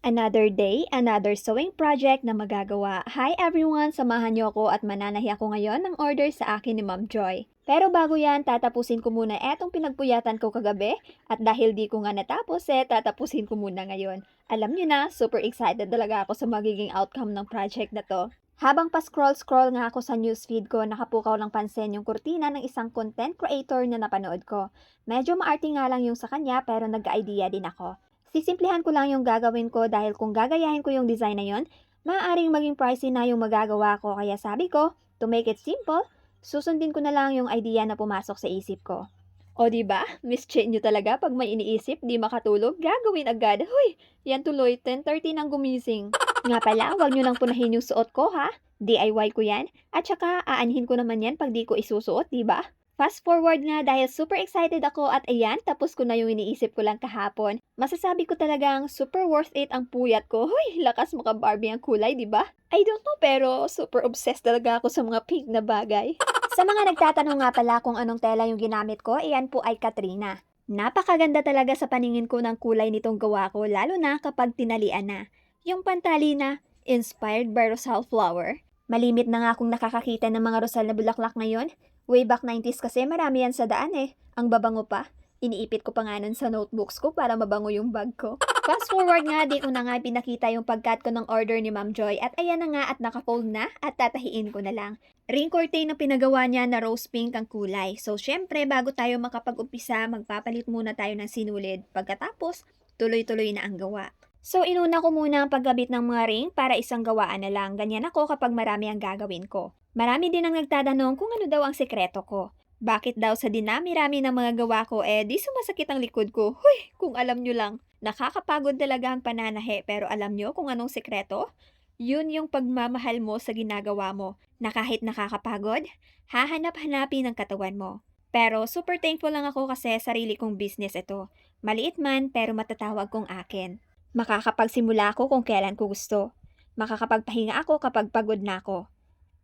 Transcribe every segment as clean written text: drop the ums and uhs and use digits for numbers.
Another day, another sewing project na magagawa. Hi everyone! Samahan niyo ako at mananahi ako ngayon ng order sa akin ni Ma'am Joy. Pero bago yan, tatapusin ko muna etong pinagpuyatan ko kagabi at dahil di ko nga natapos tatapusin ko muna ngayon. Alam niyo na, super excited talaga ako sa magiging outcome ng project na to. Habang pa-scroll-scroll nga ako sa newsfeed ko, nakapukaw lang pansin yung kurtina ng isang content creator na napanood ko. Medyo maarte nga lang yung sa kanya pero nag-idea din ako. Sisimplihan ko lang yung gagawin ko dahil kung gagayahin ko yung design na yon, maaaring maging pricey na yung magagawa ko. Kaya sabi ko, to make it simple, susundin ko na lang yung idea na pumasok sa isip ko. O di ba? Miss Chen nyo talaga pag may iniisip, di makatulog, gagawin agad. Hoy, yan tuloy, 10:30 nang gumising. Nga pala, wag nyo lang punahin yung suot ko ha. DIY ko yan. At saka, aanhin ko naman yan pag di ko isusuot, di ba? Fast forward nga dahil super excited ako at ayan, tapos ko na yung iniisip ko lang kahapon. Masasabi ko talagang super worth it ang puyat ko. Hoy, lakas maka-Barbie ang kulay, di ba? I don't know pero super obsessed talaga ako sa mga pink na bagay. Sa mga nagtatanong nga pala kung anong tela yung ginamit ko, iyan po ay Katrina. Napakaganda talaga sa paningin ko ng kulay nitong gawa ko, lalo na kapag tinalian na. Yung pantali na, inspired by Rosal flower. Malimit na nga akong nakakakita ng mga rosal na bulaklak ngayon. Way back 90s kasi marami yan sa daan eh. Ang babango pa. Iniipit ko pa nga nun sa notebooks ko para mabango yung bag ko. Fast forward nga, di ko na nga pinakita yung pagkat ko ng order ni Ma'am Joy. At ayan na nga at nakafold na at tatahiin ko na lang. Ring curtain na pinagawa niya na rose pink ang kulay. So syempre bago tayo makapag-umpisa, magpapalit muna tayo ng sinulid. Pagkatapos, tuloy-tuloy na ang gawa. So inuna ko muna ang paggabit ng mga ring para isang gawaan na lang. Ganyan ako kapag marami ang gagawin ko. Marami din ang nagtatanong kung ano daw ang sekreto ko. Bakit daw sa dinami-rami ng mga gawa ko di sumasakit ang likod ko? Huy, kung alam nyo lang, nakakapagod talaga ang pananahe pero alam nyo kung anong sekreto? Yun yung pagmamahal mo sa ginagawa mo na kahit nakakapagod, hahanap-hanapin ang katawan mo. Pero super thankful lang ako kasi sarili kong business ito. Maliit man pero matatawag kong akin. Makakapagsimula ako kung kailan ko gusto. Makakapagpahinga ako kapag pagod na ako.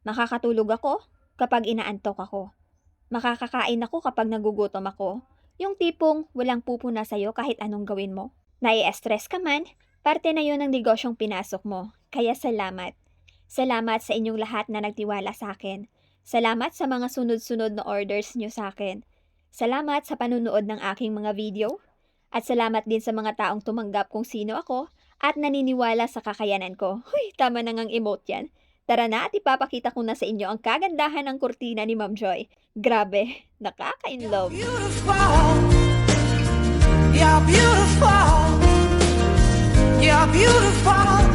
Makakatulog ako kapag inaantok ako. Makakakain ako kapag nagugutom ako. Yung tipong walang pupuna sa'yo kahit anong gawin mo. Nai-stress ka man, parte na yun ng negosyong pinasok mo. Kaya salamat. Salamat sa inyong lahat na nagtiwala sa akin. Salamat sa mga sunod-sunod na orders nyo sa akin. Salamat sa panunood ng aking mga video. At salamat din sa mga taong tumanggap kung sino ako at naniniwala sa kakayanan ko. Huy, tama na ngang emote yan. Tara na at ipapakita ko na sa inyo ang kagandahan ng kurtina ni Ma'am Joy. Grabe, nakaka-inlove. You're beautiful. You're beautiful.